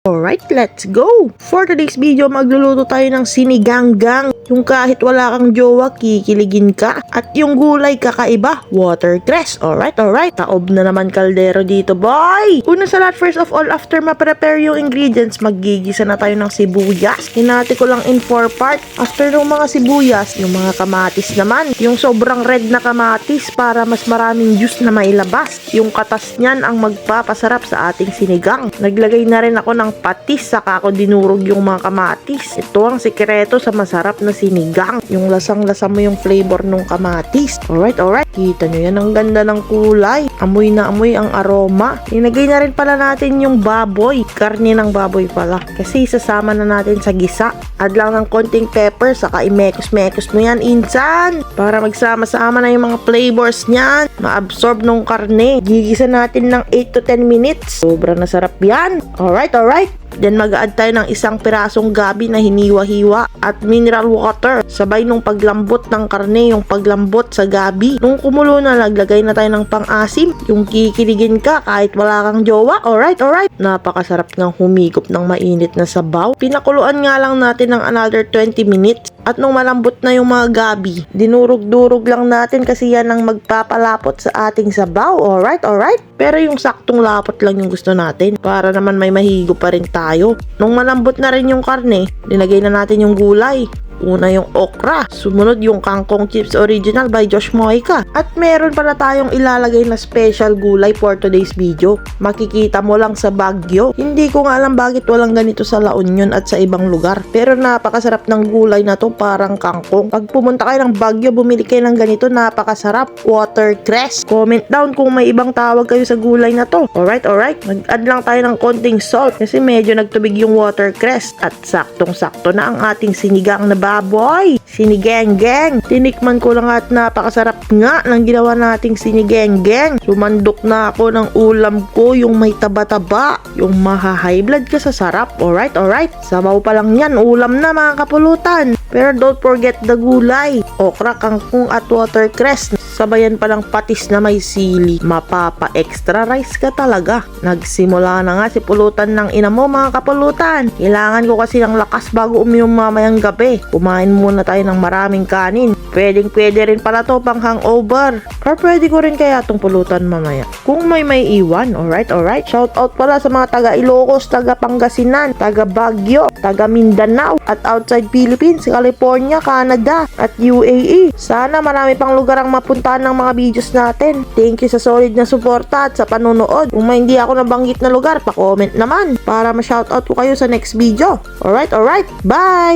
Alright, let's go! For today's video, magluluto tayo ng siniganggang. Yung kahit wala kang jowa, kikiligin ka. At yung gulay kakaiba, watercress. Alright. Taob na naman kaldero dito, boy! Una sa lahat, first of all, after ma-prepare yung ingredients, maggigisa na tayo ng sibuyas. Hinati ko lang in 4 parts. After ng mga sibuyas, yung mga kamatis naman. Yung sobrang red na kamatis para mas maraming juice na mailabas. Yung katas niyan ang magpapasarap sa ating sinigang. Naglagay na rin ako ng patis, saka ako dinurog yung mga kamatis. Ito ang sikreto sa masarap na sinigang. Yung lasang-lasa mo yung flavor ng kamatis. Alright. Kita nyo yan, ang ganda ng kulay. Amoy na amoy ang aroma. Inagay na rin pala natin yung baboy. Karne ng baboy pala. Kasi isasama na natin sa gisa. Add lang ng konting pepper, saka imekos-mekos mo yan, insan. Para magsama-sama na yung mga flavors niyan. Ma-absorb nung karne. Gigisa natin ng 8 to 10 minutes. Sobrang nasarap yan. Alright. Then mag-add tayo ng isang pirasong gabi na hiniwa-hiwa at mineral water. Sabay nung paglambot ng karne, yung paglambot sa gabi. Nung kumulo na, naglagay na tayo ng pang-asim. Yung kikiligin ka kahit wala kang jowa. Alright. Napakasarap ng humigop ng mainit na sabaw. Pinakuluan nga lang natin ng another 20 minutes. At nung malambot na yung mga gabi, dinurog-durog lang natin kasi yan ang magpapalapot sa ating sabaw. Alright. Pero yung saktong lapot lang yung gusto natin para naman may mahigo pa rin tayo. Nung malambot na rin yung karne, dinagay na natin yung gulay. Una yung okra, sumunod yung kangkong chips original by Josh Moica. At meron pala tayong ilalagay na special gulay for today's video. Makikita mo lang sa Baguio. Hindi ko nga alam bakit walang ganito sa La Union at sa ibang lugar. Pero napakasarap ng gulay na to, parang kangkong. Pag pumunta kayo ng Baguio, bumili kayo ng ganito, napakasarap. Watercress. Comment down kung may ibang tawag kayo sa gulay na to. Alright. Mag-add lang tayo ng konting salt kasi medyo nagtubig yung watercress. At saktong-sakto na ang ating sinigang na baboy. Sinigengeng. Tinikman ko lang at napakasarap nga ng ginawa nating sinigengeng. Sumandok na ako ng ulam ko, yung may taba-taba. Yung maha-high blood ka sa sarap. Alright. Sabaw pa lang yan, ulam na mga kapulutan. Pero don't forget the gulay. Okra, kangkong at watercress. Sabayan pa lang patis na may sili. Mapapa-extra rice ka talaga. Nagsimula na nga si pulutan ng ina mo mga kapulutan. Kailangan ko kasi ng lakas bago uminom mamayang gabi. Kumain muna tayo ng maraming kanin. Pwede rin pala to pang hangover. Or pwede ko rin kaya tong pulutan mamaya. Kung may iwan. Alright. Shout out pala sa mga taga Ilocos, taga Pangasinan, taga Baguio, taga Mindanao, at outside Philippines, California, Canada, at UAE. Sana marami pang lugar ang mapuntahan ng mga videos natin. Thank you sa solid na suporta at sa panonood. Kung may hindi ako nabanggit na lugar, pa-comment naman para ma-shoutout ko kayo sa next video. Alright. Bye!